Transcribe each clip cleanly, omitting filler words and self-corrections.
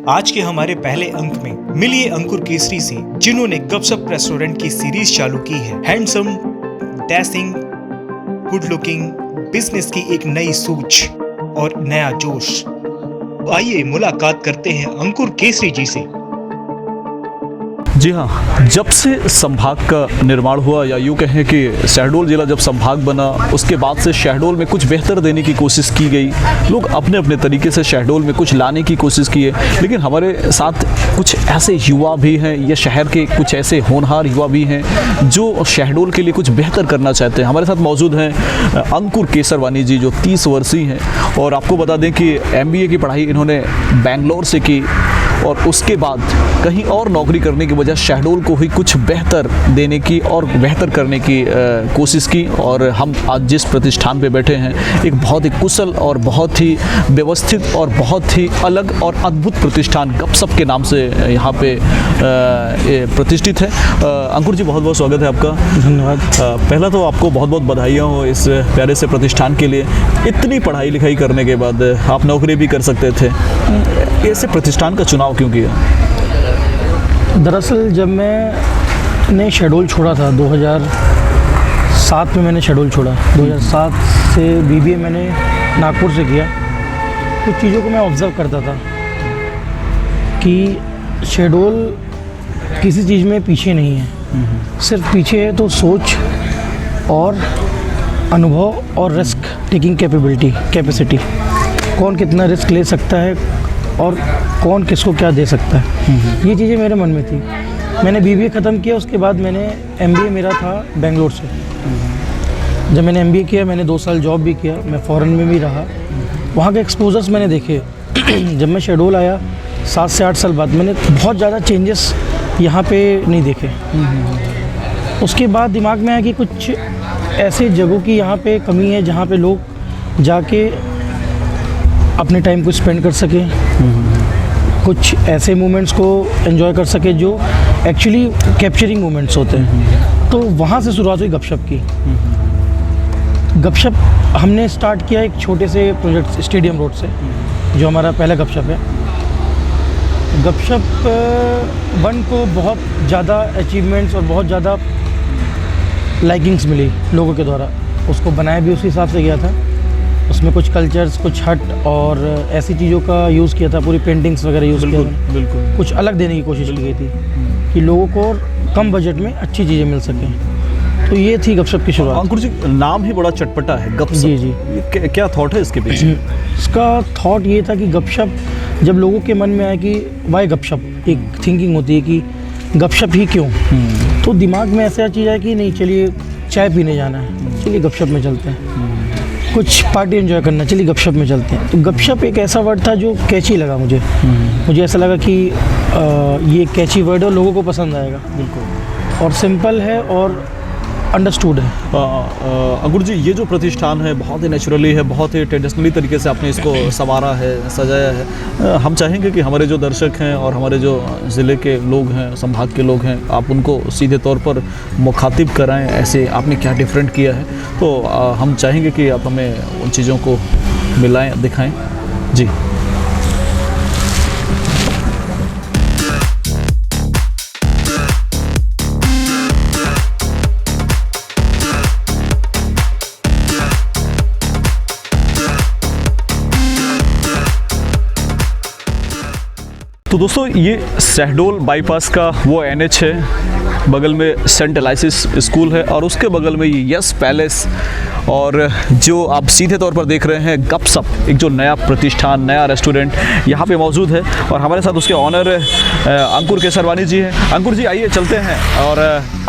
आज के हमारे पहले अंक में मिलिए अंकुर केसरी से, जिन्होंने गपशप रेस्टोरेंट की सीरीज चालू की है। Handsome, dashing, good looking, business की एक नई सोच और नया जोश। आइए मुलाकात करते हैं अंकुर केसरी जी से। जी हाँ, जब से संभाग का निर्माण हुआ, या यूँ कहें कि शहडोल ज़िला जब संभाग बना, उसके बाद से शहडोल में कुछ बेहतर देने की कोशिश की गई। लोग अपने अपने तरीके से शहडोल में कुछ लाने की कोशिश किए, लेकिन हमारे साथ कुछ ऐसे युवा भी हैं, ये शहर के कुछ ऐसे होनहार युवा भी हैं जो शहडोल के लिए कुछ बेहतर करना चाहते हैं। हमारे साथ मौजूद हैं अंकुर केसरवानी जी, जो 30 वर्षीय हैं, और आपको बता दें कि MBA की पढ़ाई इन्होंने बेंगलोर से की, और उसके बाद कहीं और नौकरी करने की वजह शहडोल को ही कुछ बेहतर देने की और बेहतर करने की कोशिश की। और हम आज जिस प्रतिष्ठान पे बैठे हैं, एक बहुत ही कुशल और बहुत ही व्यवस्थित और बहुत ही अलग और अद्भुत प्रतिष्ठान गपशप के नाम से यहाँ पे प्रतिष्ठित है। अंकुर जी, बहुत बहुत स्वागत है आपका। धन्यवाद। पहला तो आपको बहुत बहुत बधाइयाँ हो इस प्यारे से प्रतिष्ठान के लिए। इतनी पढ़ाई लिखाई करने के बाद आप नौकरी भी कर सकते थे, ऐसे प्रतिष्ठान का चुनाव क्यों किया? दरअसल जब मैंने शहडोल छोड़ा था 2007 में, मैंने शहडोल छोड़ा। 2007 से BBA मैंने नागपुर से किया। कुछ चीज़ों को मैं ऑब्ज़र्व करता था कि शहडोल किसी चीज़ में पीछे नहीं है, सिर्फ पीछे है तो सोच और अनुभव और रिस्क टेकिंग कैपेसिटी। कौन कितना रिस्क ले सकता है और कौन किसको क्या दे सकता है, ये चीज़ें मेरे मन में थी। मैंने BBA ख़त्म किया, उसके बाद मैंने MBA मेरा था बेंगलोर से। जब मैंने MBA किया, मैंने 2 साल जॉब भी किया, मैं फ़ॉरेन में भी रहा, वहाँ के एक्सपोजर्स मैंने देखे। जब मैं शहडोल आया 7 से 8 साल बाद, मैंने बहुत ज़्यादा चेंजेस यहाँ पे नहीं देखे। उसके बाद दिमाग में आया कि कुछ ऐसे जगहों की यहाँ पे कमी है जहाँ पे लोग जाके अपने टाइम को स्पेंड कर सके, कुछ ऐसे मोमेंट्स को एंजॉय कर सके जो एक्चुअली कैप्चरिंग मोमेंट्स होते हैं। तो वहाँ से शुरुआत हुई गपशप की। गपशप हमने स्टार्ट किया एक छोटे से प्रोजेक्ट स्टेडियम रोड से, जो हमारा पहला गपशप है। गपशप 1 को बहुत ज़्यादा अचीवमेंट्स और बहुत ज़्यादा लाइकिंग्स मिली लोगों के द्वारा। उसको बनाया भी उसी हिसाब से गया था। उसमें कुछ कल्चर्स, कुछ हट और ऐसी चीज़ों का यूज़ किया था, पूरी पेंटिंग्स वगैरह यूज़ किया था। बिल्कुल कुछ अलग देने की कोशिश की गई थी कि लोगों को कम बजट में अच्छी चीज़ें मिल सकें। तो ये थी गपशप की शुरुआत। अंकुर जी, नाम ही बड़ा चटपटा है, गपशप। जी। क्या थॉट है इसके पीछे? इसका थॉट ये था कि गपशप, जब लोगों के मन में आया कि वाई गपशप, एक थिंकिंग होती है कि गपशप ही क्यों, तो दिमाग में ऐसा चीज़ है कि नहीं, चलिए चाय पीने जाना है, चलिए गपशप में चलते हैं, कुछ पार्टी एंजॉय करना, चलिए गपशप में चलते हैं। तो गपशप एक ऐसा वर्ड था जो कैची लगा मुझे। मुझे ऐसा लगा कि ये कैची वर्ड है और लोगों को पसंद आएगा। बिल्कुल। और सिंपल है और अंडरस्टूड है। अंकुर जी, ये जो प्रतिष्ठान है बहुत ही नेचुरली है, बहुत ही ट्रेडिशनली तरीके से आपने इसको संवारा है, सजाया है। हम चाहेंगे कि हमारे जो दर्शक हैं और हमारे जो ज़िले के लोग हैं, संभाग के लोग हैं, आप उनको सीधे तौर पर मुखातिब कराएं, ऐसे आपने क्या डिफरेंट किया है। तो हम चाहेंगे कि आप हमें उन चीज़ों को मिलाएं, दिखाएं। जी। तो दोस्तों, ये शहडोल बाईपास का वो NH है, बगल में सेंट एलाइसिस स्कूल है, और उसके बगल में ये यस पैलेस, और जो आप सीधे तौर पर देख रहे हैं गपशप, एक जो नया प्रतिष्ठान, नया रेस्टोरेंट यहाँ पे मौजूद है। और हमारे साथ उसके ऑनर अंकुर केसरवानी जी हैं। अंकुर जी, आइए चलते हैं, और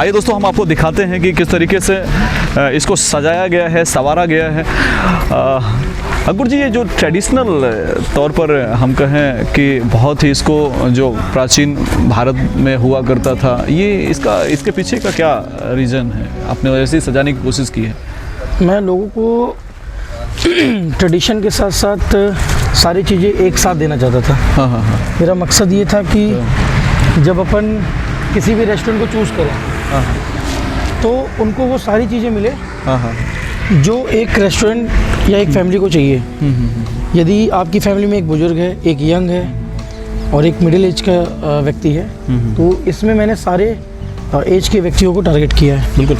आइए दोस्तों, हम आपको दिखाते हैं कि किस तरीके से इसको सजाया गया है, संवारा गया है। अंकुर जी, ये जो ट्रेडिशनल तौर पर हम कहें कि बहुत ही इसको जो प्राचीन भारत में हुआ करता था, ये इसके पीछे का क्या रीज़न है? आपने वैसे ही सजाने की कोशिश की है। मैं लोगों को ट्रेडिशन के साथ साथ सारी चीज़ें एक साथ देना चाहता था। हाँ। मेरा मकसद ये था कि जब अपन किसी भी रेस्टोरेंट को चूज़ करें, तो उनको वो सारी चीज़ें मिले जो एक रेस्टोरेंट या एक फैमिली को चाहिए। यदि आपकी फैमिली में एक बुजुर्ग है, एक यंग है, और एक मिडिल एज का व्यक्ति है। तो इसमें मैंने सारे एज के व्यक्तियों को टारगेट किया है। बिल्कुल।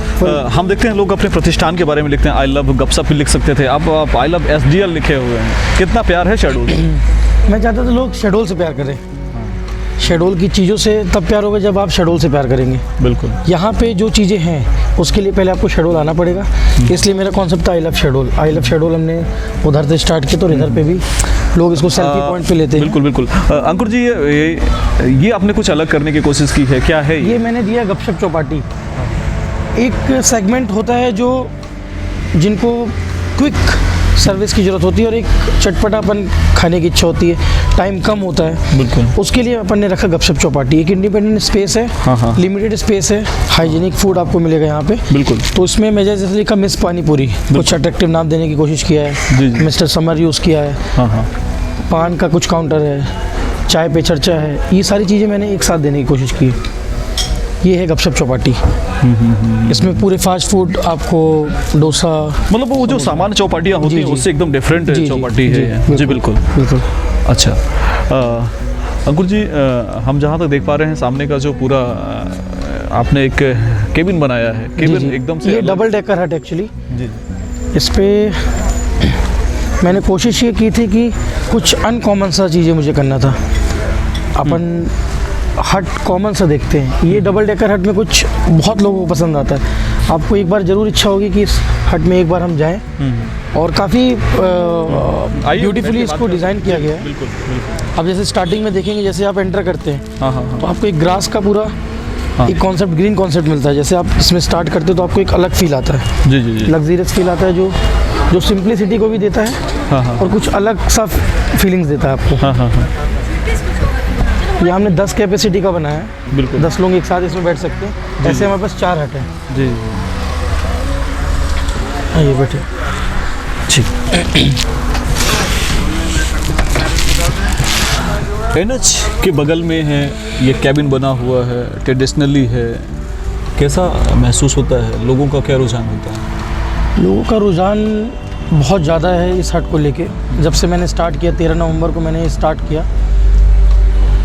हम देखते हैं लोग अपने प्रतिष्ठान के बारे में लिखते हैं, आई लव गपशप भी लिख सकते थे, अब आप आई लव SDL लिखे हुए हैं। कितना प्यार है शहडोल? मैं चाहता था लोग शहडोल से प्यार करें। शहडोल की चीज़ों से तब प्यार होगा जब आप शहडोल से प्यार करेंगे। बिल्कुल। यहाँ पे जो चीज़ें हैं उसके लिए पहले आपको शहडोल आना पड़ेगा। इसलिए मेरा कॉन्सेप्ट था I love Shahdol. I love Shahdol हमने उधर से स्टार्ट किया, तो इधर पे भी लोग इसको सेल्फी पॉइंट पे लेते हैं। बिल्कुल बिल्कुल। अंकुर जी, ये आपने कुछ अलग करने की कोशिश की है, क्या है ये मैंने दिया गपशप चौपाटी। एक सेगमेंट होता है जो जिनको क्विक सर्विस की ज़रूरत होती है और एक चटपटापन खाने की इच्छा होती है, टाइम कम होता है। बिल्कुल। उसके लिए अपन ने रखा गपशप चौपाटी। एक इंडिपेंडेंट स्पेस है, हाँ। लिमिटेड स्पेस है, हाइजीनिक फूड आपको मिलेगा यहाँ पे। बिल्कुल। तो उसमें मैं जैसे लिखा मिस पानी पूरी, कुछ अट्रैक्टिव नाम देने की कोशिश किया है। जी। मिस्टर समर यूज़ किया है। हाँ। पान का कुछ काउंटर है, चाय पे चर्चा है, ये सारी चीज़ें मैंने एक साथ देने की कोशिश की। ये है गपशप चौपाटी। इसमें पूरे फास्ट फूड आपको डोसा, मतलब वो जो सामान्य चौपाटियाँ होती हैं उससे एकदम डिफरेंट चौपाटी है। जी बिल्कुल बिल्कुल। अच्छा अंकुर जी, हम जहाँ तक देख पा रहे हैं सामने का जो पूरा आपने एक केबिन बनाया है, केबिन एकदम से ये डबल डेकर हट एक्चुअली। जी। इस पे मैंने कोशिश ये की थी कि कुछ अनकॉमन सा चीज़ें मुझे करना था। अपन हट कॉमन सा देखते हैं, ये डबल डेकर हट में कुछ बहुत लोगों को पसंद आता है। आपको एक बार ज़रूर इच्छा होगी कि इस हट में एक बार हम जाएं। और काफ़ी ब्यूटीफुली इसको डिज़ाइन किया गया है। बिल्कुल। अब जैसे स्टार्टिंग में देखेंगे, जैसे आप एंटर करते हैं हाँ। तो आपको एक ग्रास का पूरा एक कॉन्सेप्ट, ग्रीन कॉन्सेप्ट मिलता है। जैसे आप इसमें स्टार्ट करते हो तो आपको एक अलग फील आता है। जी। लग्जरियस फील आता है जो सिंप्लिसिटी को भी देता है। हाँ। और कुछ अलग सा फीलिंग्स देता है आपको। हाँ। ये हमने 10 कैपेसिटी का बनाया है। बिल्कुल। 10 लोग एक साथ इसमें बैठ सकते हैं। ऐसे हमारे पास 4 हट हैं। जी। ये बैठे। NH के बगल में है, ये कैबिन बना हुआ है, ट्रेडिशनली है। कैसा महसूस होता है, लोगों का क्या रुझान होता है? लोगों का रुझान बहुत ज़्यादा है इस हट को लेके। जब से मैंने स्टार्ट किया, 13 नवंबर को मैंने स्टार्ट किया,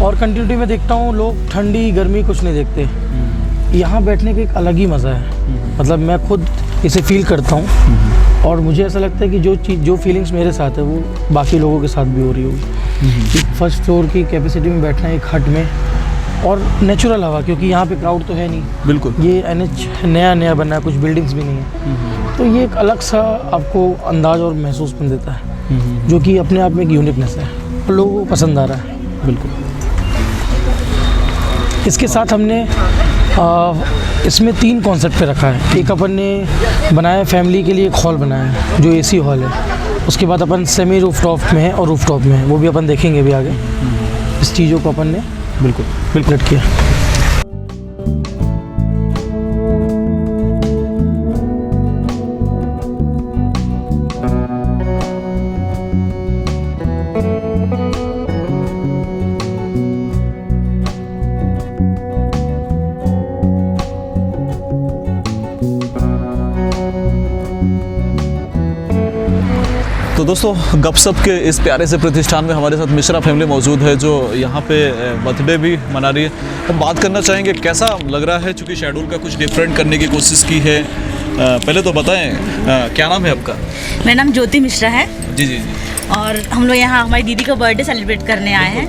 और कंटिन्यूटी में देखता हूँ लोग ठंडी गर्मी कुछ नहीं देखते। यहाँ बैठने का एक अलग ही मज़ा है। मतलब मैं खुद इसे फील करता हूँ और मुझे ऐसा लगता है कि जो फीलिंग्स मेरे साथ है वो बाकी लोगों के साथ भी हो रही होगी। फर्स्ट फ्लोर की कैपेसिटी में बैठना एक हट में, और नेचुरल हवा, क्योंकि यहाँ पे क्राउड तो है नहीं। बिल्कुल। ये NH नया बना है, कुछ बिल्डिंग्स भी नहीं है। तो ये एक अलग सा आपको अंदाज और महसूस बन देता है, जो कि अपने आप में एक यूनिकनेस है और लोगों को पसंद आ रहा है। बिल्कुल। इसके साथ हमने इसमें 3 कॉन्सेप्ट पे रखा है। एक अपन ने बनाया फैमिली के लिए, एक हॉल बनाया है जो AC हॉल है। उसके बाद अपन सेमी रूफटॉप में है और रूफटॉप में है, वो भी अपन देखेंगे भी आगे। इस चीज़ों को अपन ने बिल्कुल किया। तो दोस्तों, गपशप के इस प्यारे से प्रतिष्ठान में हमारे साथ मिश्रा फैमिली मौजूद है, जो यहाँ पे बर्थडे भी मना रही है। हम बात करना चाहेंगे कैसा लग रहा है, चूँकि शेड्यूल का कुछ डिफरेंट करने की कोशिश की है। पहले तो बताएं, क्या नाम है आपका? मेरा नाम ज्योति मिश्रा है। जी। और हम लोग यहाँ हमारी दीदी का बर्थडे सेलिब्रेट करने आए हैं।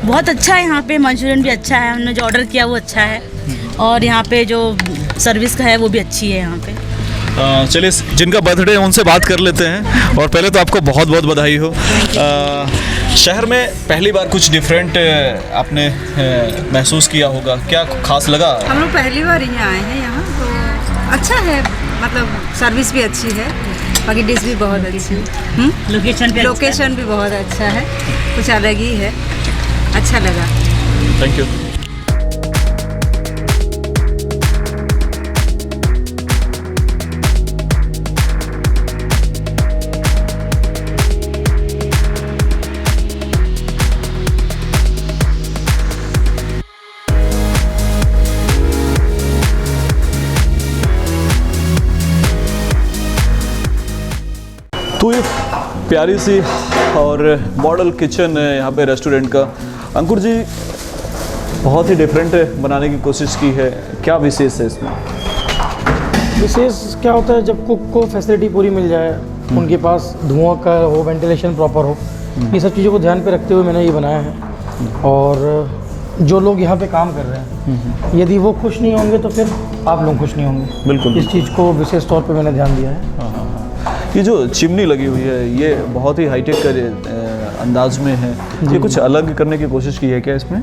बहुत अच्छा है यहाँ पे, मंचूरियन भी अच्छा है, हमने जो ऑर्डर किया वो अच्छा है, और यहाँ पे जो सर्विस का है वो भी अच्छी है यहाँ पे। चलिए, जिनका बर्थडे है उनसे बात कर लेते हैं। और पहले तो आपको बहुत बहुत बधाई हो। शहर में पहली बार कुछ डिफरेंट आपने महसूस किया होगा, क्या खास लगा? हम लोग पहली बार ही आए हैं यहाँ, तो अच्छा है, मतलब सर्विस भी अच्छी है, बाकी डिश भी बहुत अच्छी है। लोकेशन भी बहुत अच्छा है, कुछ अलग ही है, अच्छा लगा। Thank you. तो ये प्यारी सी और मॉडल किचन है यहाँ पे रेस्टोरेंट का। अंकुर जी, बहुत ही डिफरेंट बनाने की कोशिश की है, क्या विशेष है इसमें? विशेष क्या होता है, जब कुक को फैसिलिटी पूरी मिल जाए, उनके पास धुआं का हो, वेंटिलेशन प्रॉपर हो, ये सब चीज़ों को ध्यान पे रखते हुए मैंने ये बनाया है। और जो लोग यहाँ पे काम कर रहे हैं, यदि वो खुश नहीं होंगे तो फिर आप लोग खुश नहीं होंगे। बिल्कुल। इस चीज़ को विशेष तौर पे मैंने ध्यान दिया है। ये जो चिमनी लगी हुई है, ये बहुत ही हाईटेक अंदाज में है, ये कुछ अलग करने की कोशिश की है क्या इसमें?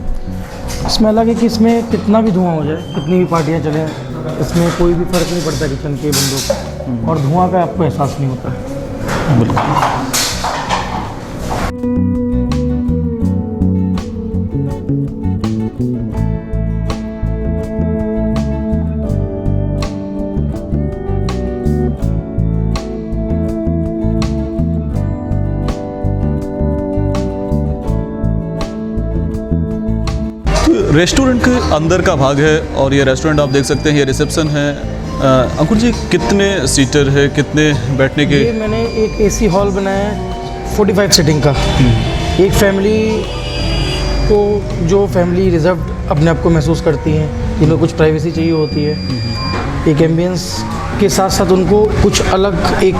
इसमें अलग है कि इसमें कितना भी धुआं हो जाए, कितनी भी पार्टियाँ चलें, इसमें कोई भी फ़र्क नहीं पड़ता किचन के बंदों का, और धुआं का आपको एहसास नहीं होता है। बिल्कुल। रेस्टोरेंट के अंदर का भाग है और ये रेस्टोरेंट आप देख सकते हैं, ये रिसेप्शन है। अंकुर जी, कितने सीटर है, कितने बैठने के? ये मैंने एक एसी हॉल बनाया है 45 सीटिंग का। एक फैमिली को, जो फैमिली रिजर्व अपने आप को महसूस करती हैं, जिन्हें कुछ प्राइवेसी चाहिए होती है, एक एम्बियंस के साथ साथ उनको कुछ अलग एक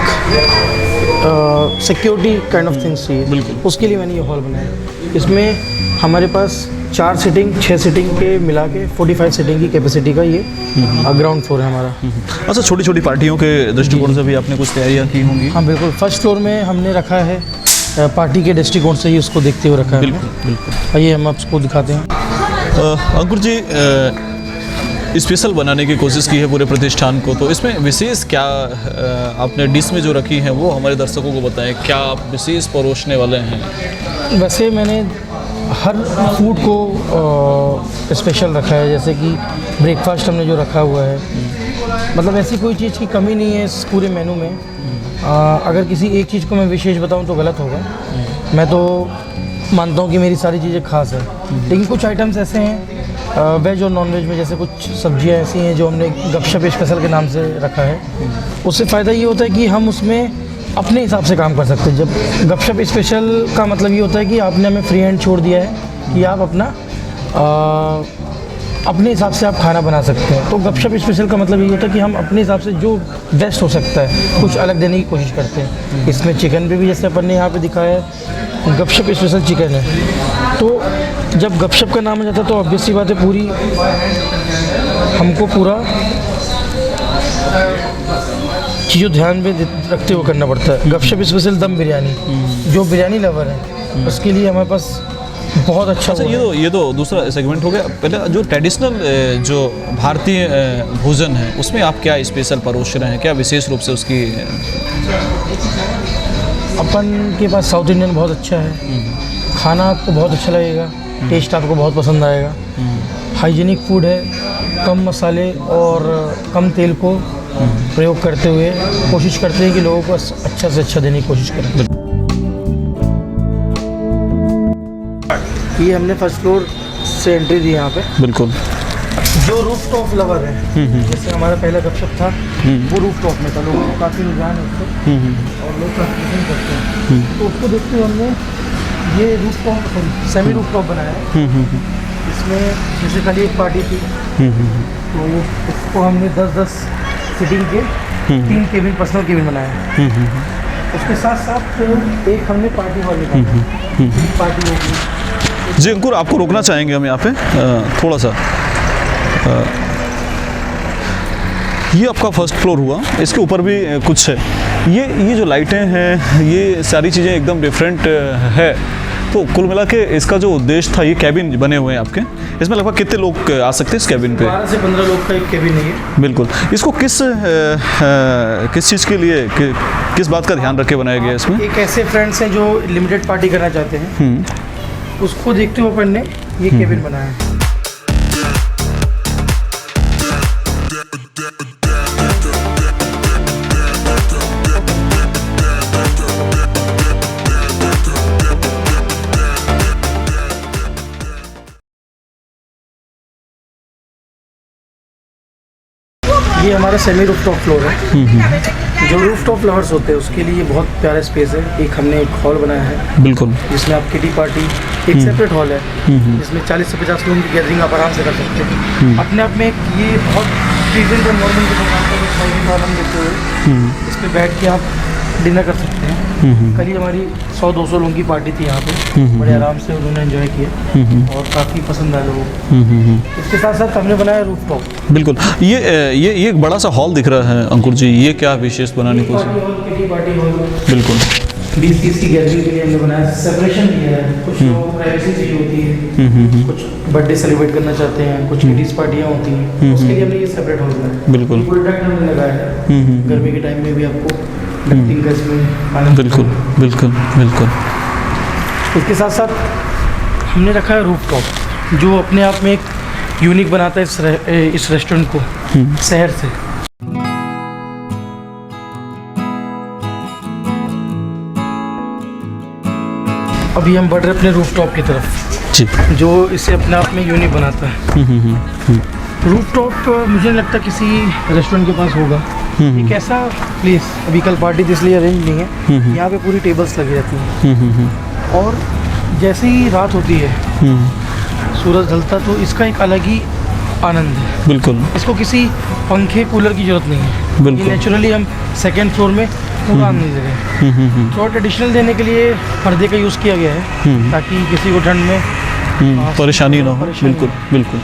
सिक्योरिटी काइंड ऑफ थिंग्स चाहिए, बिल्कुल। उसके लिए मैंने ये हॉल बनाया। इसमें हमारे पास 4 सीटिंग 6 सीटिंग के मिला के 45 सीटिंग की कैपेसिटी का ये ग्राउंड फ्लोर है हमारा। अच्छा, छोटी छोटी पार्टियों के दृष्टिकोण से भी आपने कुछ तैयारियां की होंगी? हाँ बिल्कुल, फर्स्ट फ्लोर में हमने रखा है पार्टी के दृष्टिकोण से ही उसको देखते हुए रखा है। बिल्कुल बिल्कुल। आइए हम आपको दिखाते हैं। अंकुर जी, स्पेशल बनाने की कोशिश की है पूरे प्रतिष्ठान को, तो इसमें विशेष क्या आपने डिश में जो रखी है वो हमारे दर्शकों को बताएं, क्या आप विशेष परोसने वाले हैं? वैसे मैंने हर फूड को स्पेशल रखा है, जैसे कि ब्रेकफास्ट हमने जो रखा हुआ है, मतलब ऐसी कोई चीज़ की कमी नहीं है इस पूरे मेनू में। अगर किसी एक चीज़ को मैं विशेष बताऊं तो गलत होगा। मैं तो मानता हूं कि मेरी सारी चीज़ें खास है, लेकिन कुछ आइटम्स ऐसे हैं वेज और नॉन वेज में, जैसे कुछ सब्जियां ऐसी हैं जो हमने गपशप स्पेशल के नाम से रखा है। उससे फ़ायदा ये होता है कि हम उसमें अपने हिसाब से काम कर सकते हैं। जब गपशप स्पेशल का मतलब ये होता है कि आपने हमें फ्री हैंड छोड़ दिया है कि आप अपना अपने हिसाब से आप खाना बना सकते हैं। तो गपशप स्पेशल का मतलब ये होता है कि हम अपने हिसाब से जो बेस्ट हो सकता है कुछ अलग देने की कोशिश करते हैं। इसमें चिकन भी जैसे अपन ने यहाँ पे दिखाया है, गपशप स्पेशल चिकन है। तो जब गपशप का नाम आ जाता है तो ऑब्वियस सी बात है, पूरी हमको पूरा चीज़ों ध्यान में रखते हुए करना पड़ता है। गपशप स्पेशल दम बिरयानी, जो बिरयानी लवर है उसके लिए हमारे पास बहुत अच्छा। ये तो दूसरा सेगमेंट हो गया। पहले जो ट्रेडिशनल जो भारतीय भोजन है उसमें आप क्या स्पेशल परोस रहे हैं, क्या विशेष रूप से उसकी? अपन के पास साउथ इंडियन बहुत अच्छा है, खाना आपको बहुत अच्छा लगेगा, टेस्ट आपको बहुत पसंद आएगा। हाइजीनिक फूड है, कम मसाले और कम तेल को प्रयोग करते हुए कोशिश करते हैं कि लोगों को अच्छा से अच्छा देने की कोशिश करें। ये हमने फर्स्ट फ्लोर से एंट्री दी यहाँ पे। बिल्कुल। जो रूफ टॉप लवर है, जैसे हमारा पहला गपशप था वो रूफ टॉप में था, लोगों को काफ़ी रुझान है उससे और लोग काफ़ी पसंद करते हैं। तो उसको देखते हुए हमने ये roof top semi roof top बनाया है। इसमें जैसे कल एक पार्टी थी तो उसको हमने 10-10 सीटिंग के 3 केबिन, पर्सनल केबिन बनाया। उसके साथ साथ एक हमने पार्टी हॉल निकाला, पार्टी होगी। जी अंकुर, आपको रोकना चाहेंगे हम यहाँ पे थोड़ा सा। ये आपका फर्स्ट फ्लोर हुआ, इसके ऊपर भी कुछ है। ये जो लाइटें हैं, ये सारी चीज़ें एकदम डिफरेंट है। तो कुल मिला के इसका जो उद्देश्य था, ये कैबिन बने हुए हैं आपके, इसमें लगभग कितने लोग आ सकते हैं इस कैबिन पे? 12 से 15 लोग का एक कैबिन है ये। बिल्कुल। इसको किस चीज़ के लिए, किस बात का ध्यान रख के बनाया गया इसमें? एक ऐसे फ्रेंड्स हैं जो लिमिटेड पार्टी करना चाहते हैं, उसको देखते हुए अपन ने ये केबिन बनाया है। ये हमारा सेमी रूफटॉप फ्लोर है। जो रूफटॉप फ्लावर्स होते हैं उसके लिए बहुत प्यारा स्पेस है। एक हमने एक हॉल बनाया है बिल्कुल, जिसमें आप किटी पार्टी, एक सेपरेट हॉल है जिसमें 40 से 50 लोगों की गैदरिंग आप आराम से कर सकते हैं। अपने आप में ये बहुत प्रीजेंट एनवायरनमेंट के प्रॉब्लम देते हुए इस पर बैठ के आप डिनर कर सकते हैं। कल ही हमारी 100-200 लोगों की पार्टी थी यहाँ पे, बड़े आराम से उन्होंने एंजॉय किया और काफ़ी पसंद आया लोगों को। इसके साथ साथ हमने बनाया रूफटॉप। बिल्कुल। ये एक बड़ा सा हॉल दिख रहा है अंकुर जी, ये क्या विशेष बनाने की कोशिश? किटी पार्टी हॉल बिल्कुल 20-30 की गैदरिंग के लिए हमने बनाया। सेपरेशन किया है, कुछ लोगों को प्राइवेसी चाहिए होती है, कुछ बर्थडे सेलिब्रेट करना चाहते हैं, कुछ किटीज पार्टियाँ होती हैं, उसके लिए हमने ये सेपरेट हॉल बनाया। बिल्कुल फुल डक्ट हमने लगाया है, गर्मी के टाइम में भी आपको डक्टिंग का इसमें आनंद। बिल्कुल बिल्कुल बिल्कुल। इसके साथ साथ हमने रखा है रूफटॉप, जो अपने आप में एक यूनिक बनाता है इस रेस्टोरेंट को शहर से। अभी हम बढ़ रहे अपने रूफटॉप की तरफ जी, जो इसे अपने आप में यूनिक बनाता है। रूफटॉप मुझे नहीं लगता किसी रेस्टोरेंट के पास होगा। एक ऐसा प्लेस, अभी कल पार्टी इसलिए अरेंज नहीं है, यहाँ पे पूरी टेबल्स लगी रहती हैं और जैसे ही रात होती है सूरज ढलता तो इसका एक अलग ही आनंद है। बिल्कुल इसको किसी पंखे कूलर की जरूरत नहीं है। बिल्कुल। ये नेचुरली हम सेकेंड फ्लोर में पूरा आनंद ले रहे हैं। थोड़ा ट्रेडिशनल देने के लिए पर्दे का यूज़ किया गया है ताकि किसी को ठंड में परेशानी ना हो। बिल्कुल बिल्कुल।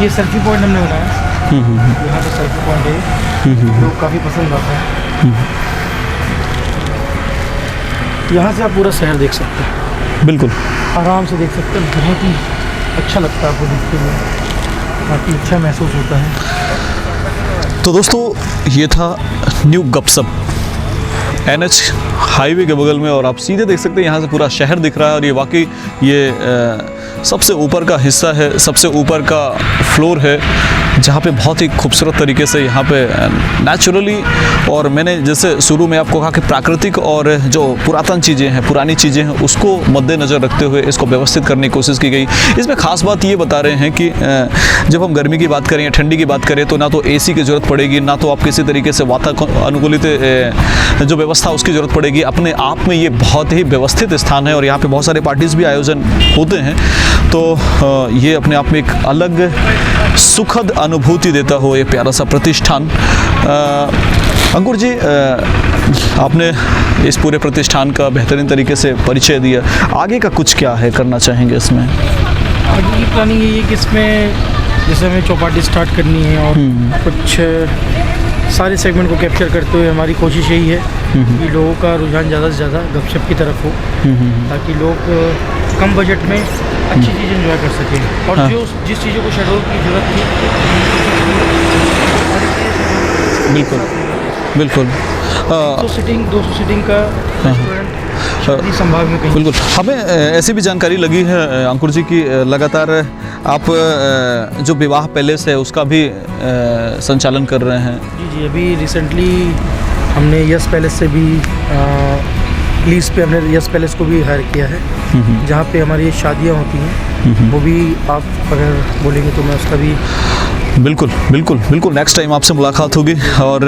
ये सेल्फी पॉइंट हमने बनाया। यहाँ पे सेल्फी पॉइंट है, लोग काफ़ी पसंद आता है। यहाँ से आप पूरा शहर देख सकते हैं, बिल्कुल आराम से देख सकते हैं। बहुत ही अच्छा लगता है आपको देखते हुए, काफ़ी अच्छा महसूस होता है। तो दोस्तों ये था न्यू गपशप NH हाईवे के बगल में, और आप सीधे देख सकते हैं यहाँ से पूरा शहर दिख रहा है। और ये वाकई ये सबसे ऊपर का हिस्सा है, सबसे ऊपर का फ्लोर है, जहाँ पे बहुत ही खूबसूरत तरीके से यहाँ पे नेचुरली, और मैंने जैसे शुरू में आपको कहा कि प्राकृतिक और जो पुरातन चीज़ें हैं, पुरानी चीज़ें हैं, उसको मद्देनज़र रखते हुए इसको व्यवस्थित करने की कोशिश की गई। इसमें ख़ास बात ये बता रहे हैं कि जब हम गर्मी की बात करें या ठंडी की बात करें तो ना तो AC की ज़रूरत पड़ेगी, ना तो आप किसी तरीके से वातानुकूलित जो व्यवस्था उसकी ज़रूरत पड़ेगी। अपने आप में ये बहुत ही व्यवस्थित स्थान है और यहाँ पे बहुत सारे पार्टीज़ भी आयोजन होते हैं। तो ये अपने आप में एक अलग सुखद अनुभूति देता हो ये प्यारा सा प्रतिष्ठान। अंकुर जी, आपने इस पूरे प्रतिष्ठान का बेहतरीन तरीके से परिचय दिया। आगे का कुछ क्या है, करना चाहेंगे इसमें? आगे की प्लानिंग यही है कि इसमें जैसे हमें चौपाटी स्टार्ट करनी है और कुछ सारे सेगमेंट को कैप्चर करते हुए हमारी कोशिश यही है कि लोगों का रुझान ज़्यादा से ज़्यादा गपशप की तरफ हो, ताकि लोग कम बजट में अच्छी चीज़ एंजॉय कर सकें। और जो जिस चीज़ों को शेड्यूल की ज़रूरत थी, बिल्कुल बिल्कुल। 200 सीटिंग का रेस्टोरेंट संभाग में कहीं। बिल्कुल। हमें ऐसी भी जानकारी लगी है अंकुर जी की लगातार आप जो विवाह पैलेस है उसका भी संचालन कर रहे हैं। जी, अभी रिसेंटली हमने यस पैलेस से भी लीज पे हमने यस पैलेस को भी हायर किया है, जहाँ पे हमारी शादियाँ होती हैं। वो भी आप अगर बोलेंगे तो मैं उसका भी बिल्कुल बिल्कुल बिल्कुल नेक्स्ट टाइम आपसे मुलाकात होगी। और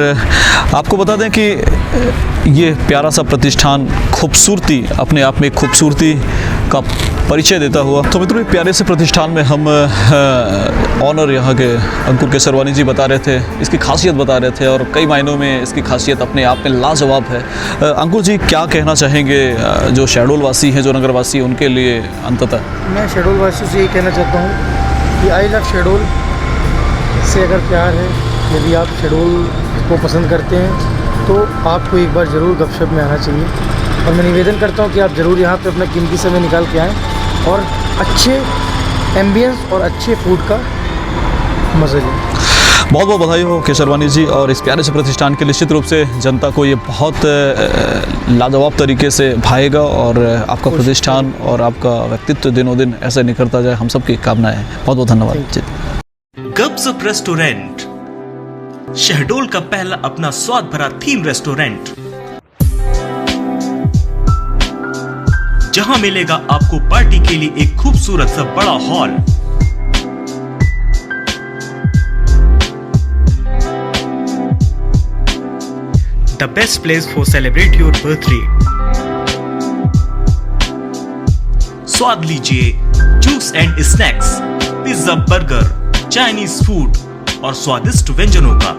आपको बता दें कि ये प्यारा सा प्रतिष्ठान खूबसूरती, अपने आप में खूबसूरती का परिचय देता हुआ, तो मित्रों एक प्यारे से प्रतिष्ठान में हम ऑनर यहाँ के अंकुर केसरवानी जी बता रहे थे, इसकी खासियत बता रहे थे, और कई मायनों में इसकी खासियत अपने आप में लाजवाब है। अंकुर जी क्या कहना चाहेंगे जो शहडोल वासी हैं, जो नगर वासी हैं, उनके लिए अंततः? मैं शहडोल वासियों से ये कहना चाहता हूँ कि आई लव शहडोल से अगर प्यार है, यदि आप शहडोल को पसंद करते हैं तो आपको एक बार ज़रूर गपशप में आना चाहिए। और मैं निवेदन करता हूँ कि आप ज़रूर यहाँ पे अपना कीमती समय निकाल के आएँ और अच्छे एम्बियंस और अच्छे फूड का मज़ा लें। बहुत बहुत बधाई हो केसरवानी जी, और इस प्यारे से प्रतिष्ठान के निश्चित रूप से जनता को ये बहुत लाजवाब तरीके से भाएगा, और आपका प्रतिष्ठान और आपका व्यक्तित्व दिनों दिन ऐसे निखरता जाए, हम सबकी कामनाएं हैं। बहुत बहुत धन्यवाद जी। गपशप रेस्टोरेंट, शहडोल का पहला अपना स्वाद भरा थीम रेस्टोरेंट, जहां मिलेगा आपको पार्टी के लिए एक खूबसूरत सा बड़ा hall, the best place for celebrate your birthday. स्वाद लीजिए juice and snacks, pizza, burger, Chinese food और स्वादिष्ट व्यंजनों का।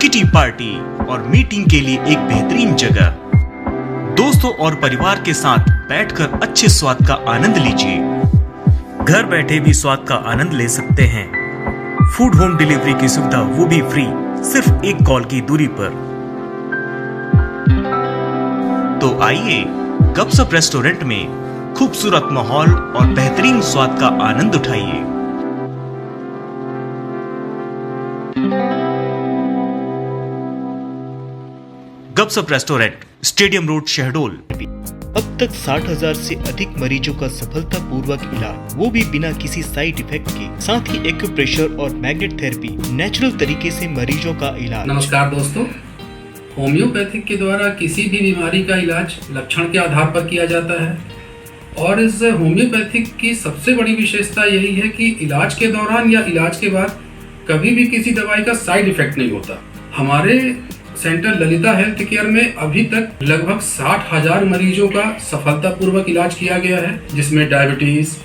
किटी पार्टी और मीटिंग के लिए एक बेहतरीन जगह। दोस्तों और परिवार के साथ बैठकर अच्छे स्वाद का आनंद लीजिए। घर बैठे भी स्वाद का आनंद ले सकते हैं। फूड होम डिलीवरी की सुविधा, वो भी फ्री, सिर्फ एक कॉल की दूरी पर। तो आइए गपशप रेस्टोरेंट में खूबसूरत माहौल और बेहतरीन स्वाद का आनंद उठाइए। गपशप रेस्टोरेंट, स्टेडियम रोड, शहडोल। अब तक 60,000 से अधिक मरीजों का सफलतापूर्वक इलाज, वो भी बिना किसी साइड इफेक्ट के। साथ ही एक्यूप्रेशर और मैग्नेट थेरेपी, नेचुरल तरीके से मरीजों का इलाज। नमस्कार दोस्तों, होम्योपैथिक के द्वारा किसी भी बीमारी का इलाज लक्षण के आधार पर किया जाता है और इस होम्योपैथिक की सबसे बड़ी विशेषता यही है कि इलाज के दौरान या इलाज के बाद कभी भी किसी दवाई का साइड इफेक्ट नहीं होता। हमारे सेंटर ललिता हेल्थ केयर में अभी तक लगभग 60,000 मरीजों का सफलतापूर्वक इलाज किया गया है, जिसमें डायबिटीज़,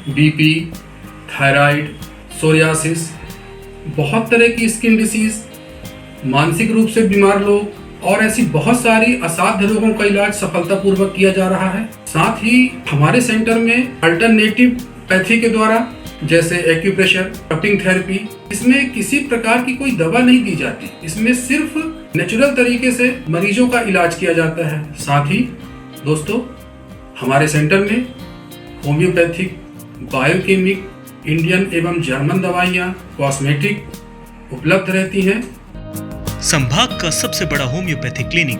बीपी, थायराइड, सोरियासिस, बहुत तरह की स्किन डिसीज, मानसिक रूप से बीमार लोग और ऐसी बहुत सारी असाध्य रोगों का इलाज सफलतापूर्वक किया जा रहा है। साथ ही हमारे सेंटर में अल्टरनेटिव पैथी के द्वारा जैसे एक्यूप्रेशर, कपिंग थेरेपी, इसमें किसी प्रकार की कोई दवा नहीं दी जाती। इसमें सिर्फ नेचुरल तरीके से मरीजों का इलाज किया जाता है। साथ ही दोस्तों, हमारे सेंटर में होम्योपैथिक, बायोकेमिक, इंडियन एवं जर्मन दवाइयाँ, कॉस्मेटिक उपलब्ध रहती हैं। संभाग का सबसे बड़ा homeopathic clinic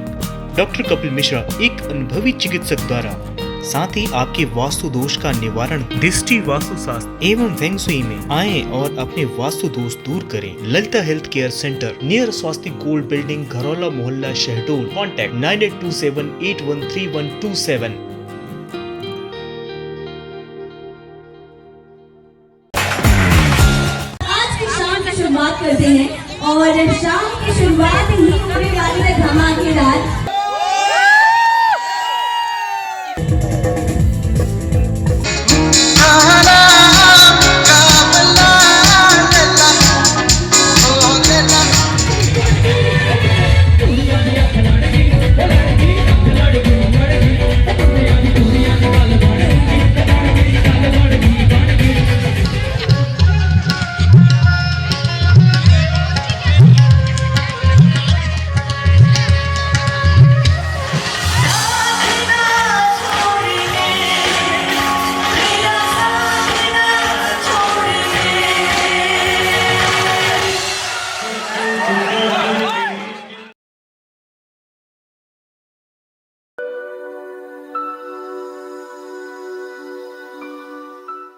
doctor Kapil Mishra, एक अनुभवी चिकित्सक द्वारा। साथ ही आपके वास्तु दोष का निवारण दृष्टि, वास्तुशास्त्र एवं फेंग शुई में आए और अपने वास्तु दोष दूर करें। Lalita health care centre, near Swastik gold building, Gharaula Mohalla, Shahdol. Contact 9827813127। आज की शाम की शुरुआत करते हैं और शाम की शुरुआत ही होने वाली है धमाकेदार